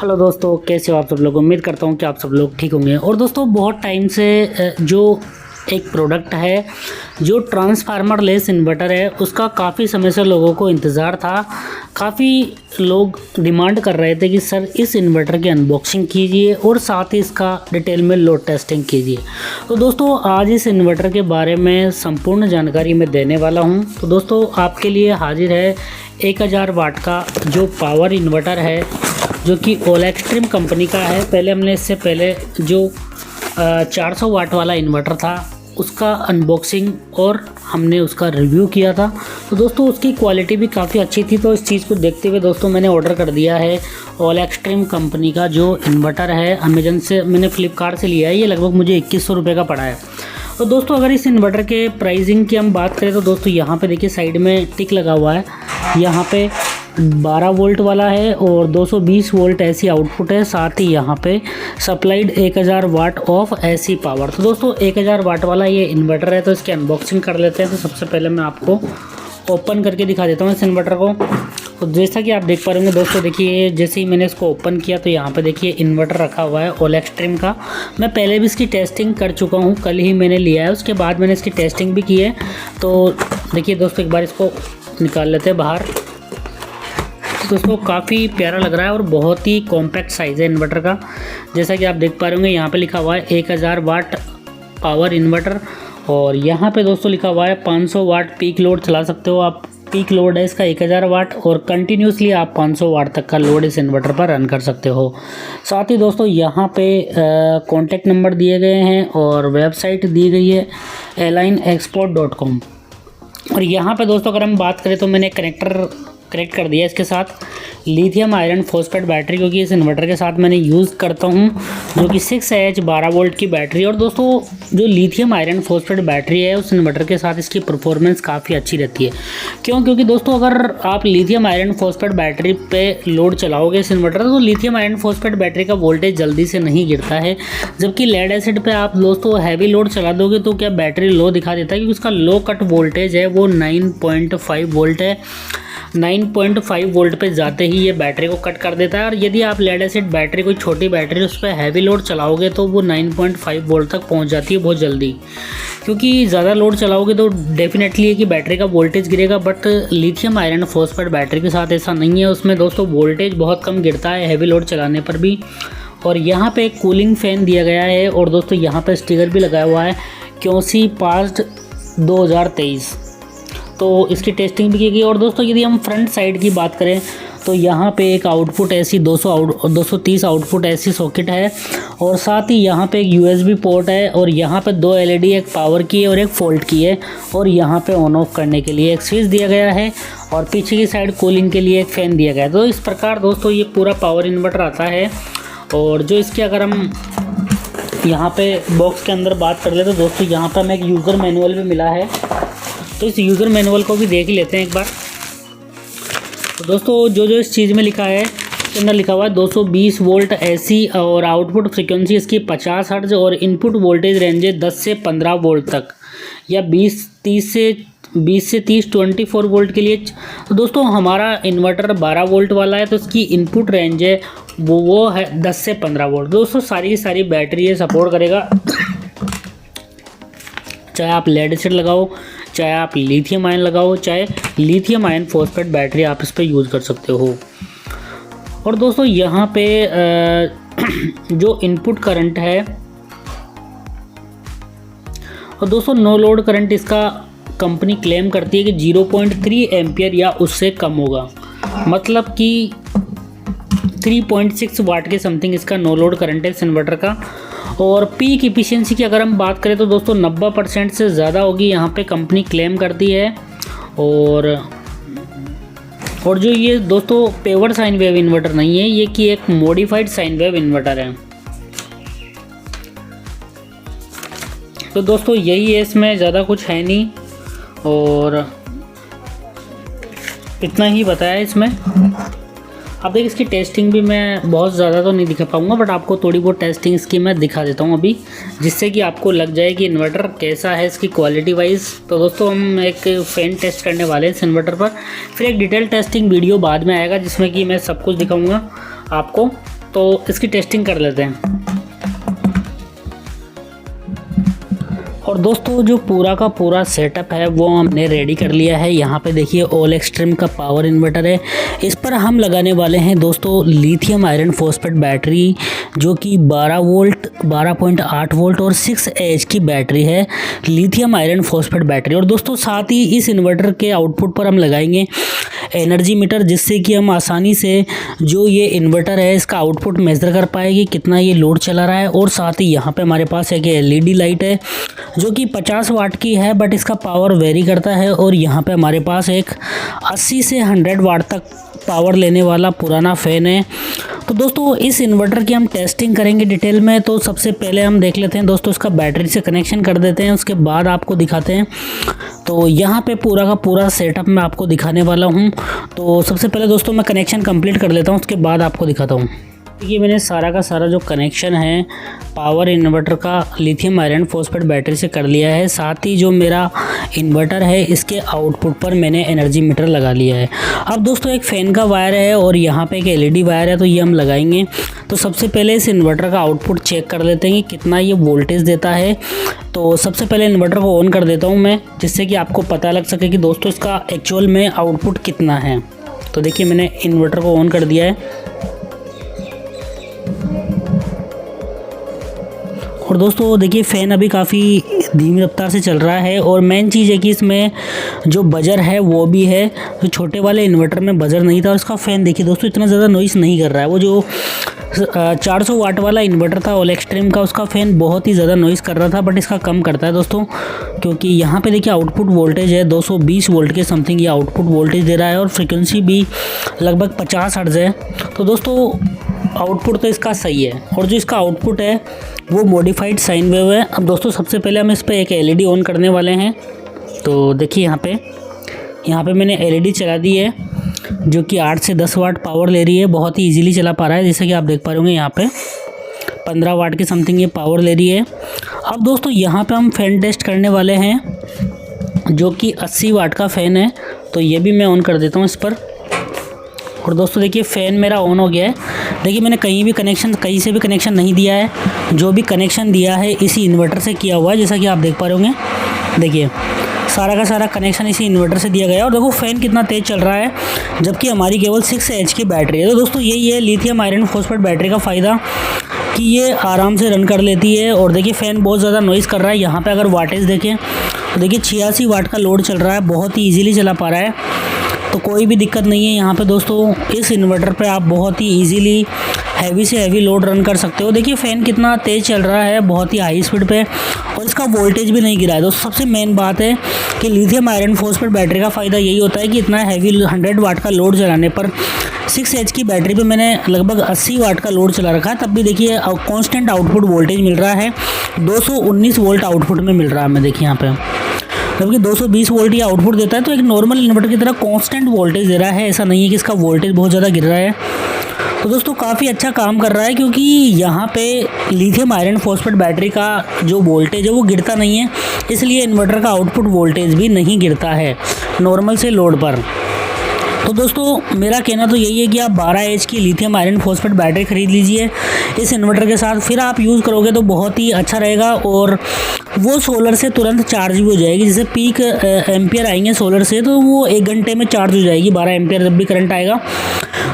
Hello दोस्तों, कैसे हो आप सब लोग। उम्मीद करता हूँ कि आप सब लोग ठीक होंगे। और दोस्तों बहुत टाइम से जो एक प्रोडक्ट है जो ट्रांसफार्मर लेस इन्वर्टर है, उसका काफ़ी समय से लोगों को इंतज़ार था। काफ़ी लोग डिमांड कर रहे थे कि सर इस इन्वर्टर की अनबॉक्सिंग कीजिए और साथ ही इसका डिटेल में लोड टेस्टिंग कीजिए। तो दोस्तों आज इस इन्वर्टर के बारे में संपूर्ण जानकारी मैं देने वाला हूं। तो दोस्तों आपके लिए हाजिर है 1000 वाट का जो पावर इन्वर्टर है, जो कि ओलेक्ट्रिम कंपनी का है। पहले हमने इससे पहले जो 400 वाट वाला इन्वर्टर था उसका अनबॉक्सिंग और हमने उसका रिव्यू किया था। तो दोस्तों उसकी क्वालिटी भी काफ़ी अच्छी थी। तो इस चीज़ को देखते हुए दोस्तों मैंने ऑर्डर कर दिया है ओलेक्ट्रिम कंपनी का जो इन्वर्टर है। अमेजन से मैंने फ़्लिपकार्ट से लिया है। ये लगभग मुझे 2100 रुपये का पड़ा है। तो दोस्तों अगर इस इन्वर्टर के प्राइसिंग की हम बात करें तो दोस्तों यहाँ पे देखिए साइड में टिक लगा हुआ है। यहाँ पे 12 वोल्ट वाला है और 220 वोल्ट ऐसी आउटपुट है। साथ ही यहाँ पे सप्लाइड 1000 वाट ऑफ ऐसी पावर। तो दोस्तों 1000 वाट वाला ये इन्वर्टर है। तो इसकी अनबॉक्सिंग कर लेते हैं। तो सबसे पहले मैं आपको ओपन करके दिखा देता हूँ इस इन्वर्टर को। तो जैसा कि आप देख पा रहे होंगे दोस्तों, देखिए जैसे ही मैंने इसको ओपन किया तो यहाँ पे देखिए इन्वर्टर रखा हुआ है ओलेक्ट्रिम का। मैं पहले भी इसकी टेस्टिंग कर चुका हूँ, कल ही मैंने लिया है। उसके बाद मैंने इसकी टेस्टिंग भी की है। तो देखिए दोस्तों एक बार इसको निकाल लेते हैं बाहर। तो दोस्तों काफ़ी प्यारा लग रहा है और बहुत ही कॉम्पैक्ट साइज़ है इन्वर्टर का। जैसा कि आप देख पा रहे होंगे यहाँ पे लिखा हुआ है 1000 वाट पावर इन्वर्टर। और यहाँ पे दोस्तों लिखा हुआ है 500 वाट पीक लोड चला सकते हो आप। पीक लोड है इसका 1000 वाट और कंटिन्यूसली आप 500 वाट तक का लोड इस इन्वर्टर पर रन कर सकते हो। साथ ही दोस्तों यहाँ पे कॉन्टैक्ट नंबर दिए गए हैं और वेबसाइट दी गई है align-export.com। और यहाँ पे दोस्तों अगर हम बात करें तो मैंने कनेक्टर कनेक्ट कर दिया इसके साथ लिथियम आयरन फॉस्फेट बैटरी, क्योंकि इस इन्वर्टर के साथ मैंने यूज़ करता हूँ जो कि 6Ah 12 वोल्ट की बैटरी। और दोस्तों जो लिथियम आयरन फॉस्फेट बैटरी है उस इन्वर्टर के साथ इसकी परफॉर्मेंस काफ़ी अच्छी रहती है। क्योंकि दोस्तों अगर आप लिथियम आयरन फॉस्फेट बैटरी पे लोड चलाओगे इस इन्वर्टर तो लिथियम आयरन फॉस्फेट बैटरी का वोल्टेज जल्दी से नहीं गिरता है। जबकि लेड एसिड पे आप दोस्तों हैवी लोड चला दोगे तो क्या बैटरी लो दिखा देता है, क्योंकि उसका लो कट वोल्टेज है वो 9.5 वोल्ट है। 9.5 वोल्ट पे जाते ही ये बैटरी को कट कर देता है। और यदि आप लेड एसिड बैटरी कोई छोटी बैटरी उस पर हैवी लोड चलाओगे तो वो 9.5 वोल्ट तक पहुंच जाती है बहुत जल्दी। क्योंकि ज़्यादा लोड चलाओगे तो डेफिनेटली है कि बैटरी का वोल्टेज गिरेगा। But lithium iron phosphate battery के साथ ऐसा नहीं है। उसमें दोस्तों वोल्टेज बहुत कम गिरता है हैवी लोड चलाने पर भी। और यहाँ पे एक कूलिंग फ़ैन दिया गया है। और दोस्तों यहाँ पे स्टिकर भी लगाया हुआ है क्योंकि पास्ट 2023। तो इसकी टेस्टिंग भी की गई। और दोस्तों यदि हम फ्रंट साइड की बात करें तो यहाँ पे एक आउटपुट ऐसी 230 आउटपुट ऐसी सॉकेट है। और साथ ही यहाँ पे एक USB पोर्ट है। और यहाँ पे 2 LED, एक पावर की है और एक फॉल्ट की है। और यहाँ पे ऑन ऑफ करने के लिए एक स्विच दिया गया है। और पीछे की साइड कूलिंग के लिए एक फ़ैन दिया गया है। तो इस प्रकार दोस्तों ये पूरा पावर इन्वर्टर आता है। और जो इसके अगर हम यहाँ पे बॉक्स के अंदर बात कर ले तो दोस्तों यहाँ पर हमें एक यूज़र मैनुअल भी मिला है। तो इस यूज़र मैनुअल को भी देख ही लेते हैं एक बार। तो दोस्तों जो इस चीज़ में लिखा है इसके अंदर लिखा हुआ है 220 वोल्ट AC और आउटपुट फ्रीक्वेंसी इसकी 50 हर्ट्ज और इनपुट वोल्टेज रेंज है 10 से 15 वोल्ट तक, या 20 से 30 24 वोल्ट के लिए। तो दोस्तों हमारा इन्वर्टर 12 वोल्ट वाला है तो इसकी इनपुट रेंज है वो है 10 से 15 वोल्ट। दोस्तों सारी की सारी बैटरी ये सपोर्ट करेगा। चाहे आप लेड एसिड लगाओ, चाहे आप लिथियम आयन लगाओ, चाहे लिथियम आयन फॉस्फेट बैटरी आप इस पर यूज़ कर सकते हो। और दोस्तों यहाँ पे जो इनपुट करंट है, और दोस्तों नो लोड करंट इसका कंपनी क्लेम करती है कि 0.3 एम्पियर या उससे कम होगा। मतलब कि 3.6 वाट के समथिंग इसका नो लोड करंट है इस इन्वर्टर का। और पीक इफिशिएंसी की अगर हम बात करें तो दोस्तों 90% से ज़्यादा होगी, यहाँ पे कंपनी क्लेम करती है। और जो ये दोस्तों पेवर्ड साइन वेव इन्वर्टर नहीं है, ये कि एक मॉडिफाइड साइन वेव इन्वर्टर है। तो दोस्तों यही है, इसमें ज़्यादा कुछ है नहीं और इतना ही बताया इसमें। अब देखिए इसकी टेस्टिंग भी मैं बहुत ज़्यादा तो नहीं दिखा पाऊँगा, बट आपको थोड़ी बहुत टेस्टिंग इसकी मैं दिखा देता हूँ अभी, जिससे कि आपको लग जाए कि इन्वर्टर कैसा है इसकी क्वालिटी वाइज। तो दोस्तों हम एक फ़ैन टेस्ट करने वाले हैं इस इन्वर्टर पर, फिर एक डिटेल टेस्टिंग वीडियो बाद में आएगा जिसमें कि मैं सब कुछ दिखाऊँगा आपको। तो इसकी टेस्टिंग कर लेते हैं। और दोस्तों जो पूरा का पूरा सेटअप है वो हमने रेडी कर लिया है। यहाँ पे देखिए ऑल एक्सट्रीम का पावर इन्वर्टर है। इस पर हम लगाने वाले हैं दोस्तों लिथियम आयरन फॉस्फेट बैटरी, जो कि 12 वोल्ट 12.8 वोल्ट और 6 एच की बैटरी है, लिथियम आयरन फॉस्फेट बैटरी। और दोस्तों साथ ही इस इन्वर्टर के आउटपुट पर हम लगाएंगे एनर्जी मीटर, जिससे कि हम आसानी से जो ये इन्वर्टर है इसका आउटपुट मेज़र कर पाएंगे कितना ये लोड चला रहा है। और साथ ही यहाँ पे हमारे पास एक एलईडी लाइट है जो कि 50 वाट की है, बट इसका पावर वेरी करता है। और यहाँ पे हमारे पास एक 80 से 100 वाट तक पावर लेने वाला पुराना फ़ैन है। तो दोस्तों इस इन्वर्टर की हम टेस्टिंग करेंगे डिटेल में। तो सबसे पहले हम देख लेते हैं दोस्तों, इसका बैटरी से कनेक्शन कर देते हैं, उसके बाद आपको दिखाते हैं। तो यहाँ पे पूरा का पूरा सेटअप मैं आपको दिखाने वाला हूँ। तो सबसे पहले दोस्तों मैं कनेक्शन कंप्लीट कर लेता हूँ, उसके बाद आपको दिखाता हूँ। देखिए मैंने सारा का सारा जो कनेक्शन है पावर इन्वर्टर का लिथियम आयरन फॉस्फेट बैटरी से कर लिया है। साथ ही जो मेरा इन्वर्टर है इसके आउटपुट पर मैंने एनर्जी मीटर लगा लिया है। अब दोस्तों एक फ़ैन का वायर है और यहाँ पे एक एलईडी वायर है, तो ये हम लगाएंगे। तो सबसे पहले इस इन्वर्टर का आउटपुट चेक कर लेते हैं कि कितना ये वोल्टेज देता है। तो सबसे पहले इन्वर्टर को ऑन कर देता हूँ मैं, जिससे कि आपको पता लग सके कि दोस्तों इसका एक्चुअल में आउटपुट कितना है। तो देखिए मैंने इन्वर्टर को ऑन कर दिया है। और दोस्तों देखिए फ़ैन अभी काफ़ी धीमी रफ्तार से चल रहा है। और मेन चीज़ है कि इसमें जो बजर है वो भी है। तो छोटे वाले इन्वर्टर में बजर नहीं था और इसका फ़ैन देखिए दोस्तों इतना ज़्यादा नॉइस नहीं कर रहा है। वो जो 400 वाट वाला इन्वर्टर था ऑल एक्सट्रीम का, उसका फ़ैन बहुत ही ज़्यादा नॉइस कर रहा था, बट इसका कम करता है दोस्तों, क्योंकि यहाँ पे देखिए आउटपुट वोल्टेज है 220 वोल्ट के समथिंग ये आउटपुट वोल्टेज दे रहा है। और फ्रिक्वेंसी भी लगभग 50 हर्ट्ज़ है। तो दोस्तों आउटपुट तो इसका सही है। और जो इसका आउटपुट है वो मॉडिफाइड साइन वेव है। अब दोस्तों सबसे पहले हम इस पर एक एलईडी ऑन करने वाले हैं। तो देखिए यहाँ पे मैंने एलईडी चला दी है, जो कि 8 से 10 वाट पावर ले रही है। बहुत ही इजीली चला पा रहा है, जैसे कि आप देख पा रहे होंगे यहाँ पे 15 वाट के समथिंग ये पावर ले रही है। अब दोस्तों यहाँ पे हम फ़ैन टेस्ट करने वाले हैं, जो कि 80 वाट का फ़ैन है। तो ये भी मैं ऑन कर देता हूँ इस पर। और दोस्तों देखिए फ़ैन मेरा ऑन हो गया है। देखिए मैंने कहीं से भी कनेक्शन नहीं दिया है, जो भी कनेक्शन दिया है इसी इन्वर्टर से किया हुआ है, जैसा कि आप देख पा रहे होंगे। देखिए सारा का सारा कनेक्शन इसी इन्वर्टर से दिया गया है। और देखो फ़ैन कितना तेज़ चल रहा है, जबकि हमारी केवल 6 एच की बैटरी है। तो दोस्तों यही है लिथियम आयरन फॉस्फेट बैटरी का फ़ायदा, कि ये आराम से रन कर लेती है। और देखिए फ़ैन बहुत ज़्यादा नॉइज़ कर रहा है। यहाँ पे अगर वाटेज देखें तो देखिए 86 वाट का लोड चल रहा है, बहुत ही ईजिली चला पा रहा है। तो कोई भी दिक्कत नहीं है यहाँ पे दोस्तों। इस इन्वर्टर पे आप बहुत ही इजीली हैवी से हैवी लोड रन कर सकते हो। देखिए फ़ैन कितना तेज़ चल रहा है, बहुत ही हाई स्पीड पे, और इसका वोल्टेज भी नहीं गिरा है। दोस्तों सबसे मेन बात है कि लिथियम आयरन फॉस्फेट बैटरी का फ़ायदा यही होता है कि इतना हैवी 100 वाट का लोड चलाने पर 6 एच की बैटरी पे मैंने लगभग 80 वाट का लोड चला रखा है, तब भी देखिए कांस्टेंट आउटपुट वोल्टेज मिल रहा है। 219 वोल्ट आउटपुट में मिल रहा है हमें, देखिए यहाँ पे, जबकि 220 वोल्ट ये आउटपुट देता है। तो एक नॉर्मल इन्वर्टर की तरह कांस्टेंट वोल्टेज दे रहा है, ऐसा नहीं है कि इसका वोल्टेज बहुत ज़्यादा गिर रहा है। तो दोस्तों काफ़ी अच्छा काम कर रहा है, क्योंकि यहाँ पे लिथियम आयरन फॉस्फेट बैटरी का जो वोल्टेज है वो गिरता नहीं है, इसलिए इन्वर्टर का आउटपुट वोल्टेज भी नहीं गिरता है नॉर्मल से लोड पर। तो दोस्तों मेरा कहना तो यही है कि आप 12 एच की लिथियम आयरन फॉस्फेट बैटरी ख़रीद लीजिए इस इन्वर्टर के साथ, फिर आप यूज़ करोगे तो बहुत ही अच्छा रहेगा। और वो सोलर से तुरंत चार्ज भी हो जाएगी। जैसे पीक एम्पियर आएंगे सोलर से, तो वो 1 घंटे में चार्ज हो जाएगी 12 एम्पियर जब भी करंट आएगा।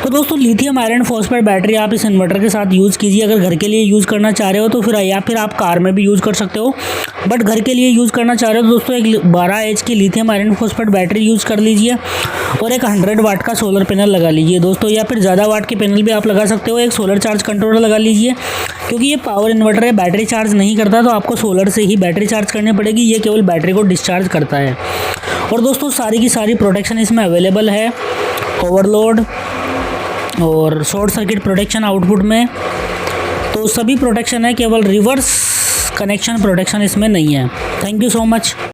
तो दोस्तों लिथियम आयरन फॉस्फेट बैटरी आप इस इन्वर्टर के साथ यूज़ कीजिए। अगर घर के लिए यूज़ करना चाह रहे हो तो फिर, या फिर आप कार में भी यूज़ कर सकते हो, बट घर के लिए यूज़ करना चाह रहे हो तो दोस्तों एक 12 एच की lithium iron phosphate battery use कर लीजिए और एक 100 वाट का सोलर पैनल लगा लीजिए दोस्तों, या फिर ज़्यादा वाट के पैनल भी आप लगा सकते हो। एक सोलर चार्ज कंट्रोलर लगा लीजिए, क्योंकि ये पावर इन्वर्टर है, बैटरी चार्ज नहीं करता, तो आपको सोलर से ही बैटरी चार्ज करनी पड़ेगी। ये केवल बैटरी को डिस्चार्ज करता है। और दोस्तों सारी की सारी प्रोटेक्शन इसमें अवेलेबल है, ओवरलोड और शॉर्ट सर्किट प्रोटेक्शन आउटपुट में, तो सभी प्रोटेक्शन है, केवल रिवर्स कनेक्शन प्रोटेक्शन इसमें नहीं है। Thank you so much.